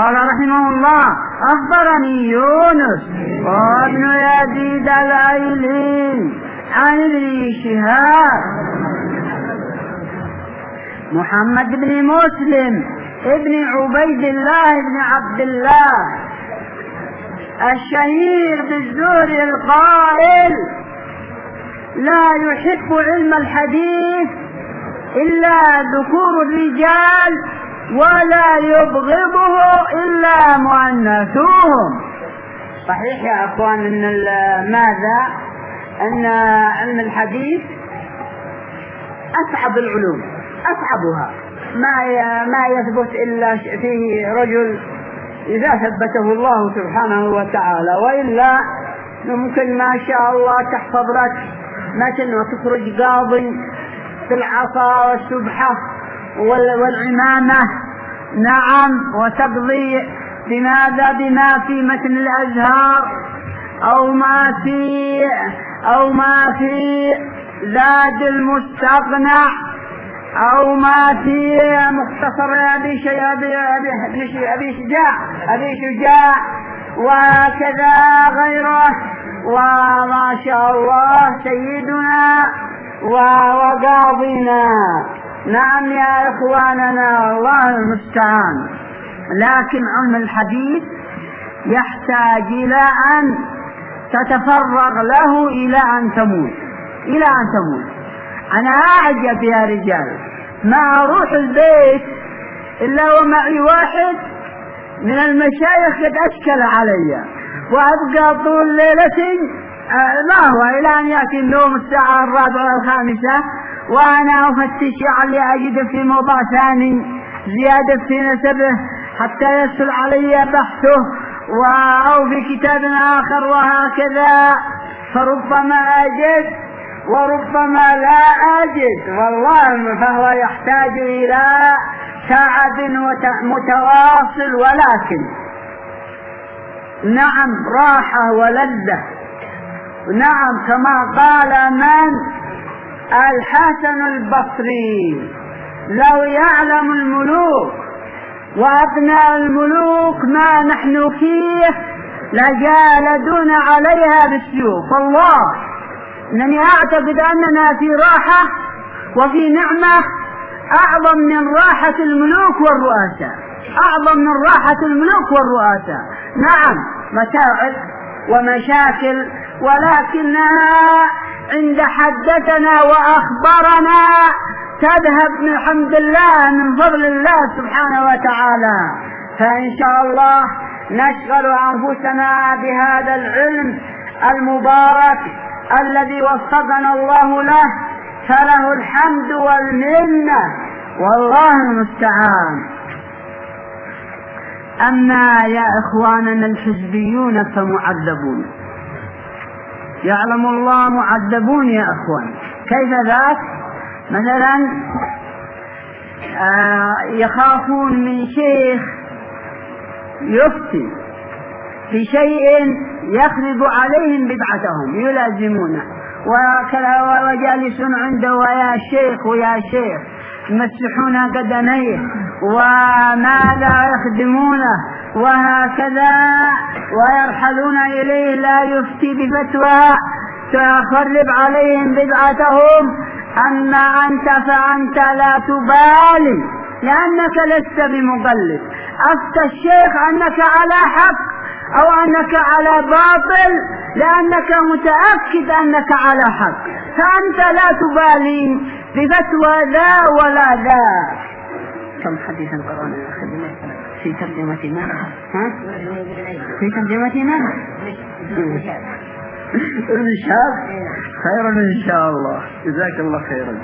قال رحمه الله: أخبرني يونس وابن يزيد الأيلي عن ابن شهاب محمد بن مسلم ابن عبيد الله بن عبد الله الشهير بالزهري القائل: لا يحب علم الحديث إلا ذكور الرجال ولا يبغضه إلا مؤنثوهم. صحيح يا أخوان أن علم الحديث أصعب العلوم، أصعبها، ما يثبت إلا فيه رجل إذا ثبته الله سبحانه وتعالى، وإلا ممكن ما شاء الله تحفظ لك مثل وتخرج قاضي في العصا والسبحة والعمامة، نعم، وتقضي بما في متن الأزهار أو ما في زاد المستقنع أو ما في مختصر أبي شجاع وكذا غيره. وما شاء الله سيدنا وقاضينا، نعم يا إخواننا، الله المستعان. لكن علم الحديث يحتاج إلى أن تتفرغ له إلى أن تموت. أنا أعجب يا رجال، ما أروح البيت إلا ومعي واحد من المشايخ قد أشكل علي، وأبقى طول ليلتي ما هو إلى أن يأتي النوم الساعة 4 أو 5، وأنا أفتش علي أجد في موضوع ثاني زيادة في نسبه حتى يسهل علي بحثه، أو في كتاب آخر، وهكذا. فربما أجد وربما لا أجد، والله فهو يحتاج إلى تعب متواصل، ولكن نعم راحة ولذة. نعم كما قال الحسن البصري: لو يعلم الملوك وأبناء الملوك ما نحن فيه لجالدون عليها بالسيوف. والله إنني أعتقد أننا في راحة وفي نعمة أعظم من راحة الملوك والرؤساء. نعم متاعب ومشاكل، ولكنها عند حدثنا وأخبرنا تذهب من حمد الله، من فضل الله سبحانه وتعالى. فإن شاء الله نشغل أنفسنا بهذا العلم المبارك الذي وفقنا الله له، فله الحمد والمنة، والله المستعان. أما يا إخواننا الحزبيون فمعذبون، يعلم الله معذبون يا إخوان. كيف ذاك؟ مثلا يخافون من شيخ يفتي في شيء يخرب عليهم بدعتهم يلازمونه، وجالسون عنده ويا شيخ يمسحون قدميه وماذا يخدمونه وهكذا، ويرحلون إليه لا يفتي بفتوى تخرب عليهم بدعتهم. أما أنت فأنت لا تبالي، لأنك لست بمقلد. أفتى الشيخ أنك على حق أو أنك على باطل لأنك متأكد أنك على حق، فأنت لا تبالي بفتوى ذا ولا ذا. كم حديثا قرأنا في ترجمتنا؟ ابن شهاب خيرا إن شاء الله، جزاك الله خيرا.